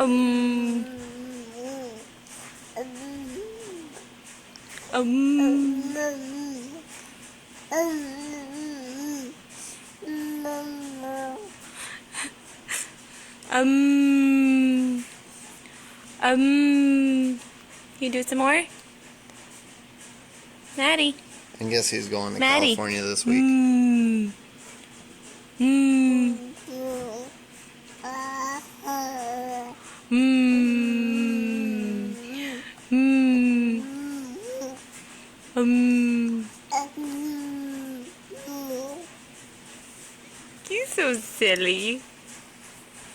Um. Um. Um. You do some more? Maddie. And guess who's going to Maddie. California this week? You're so silly.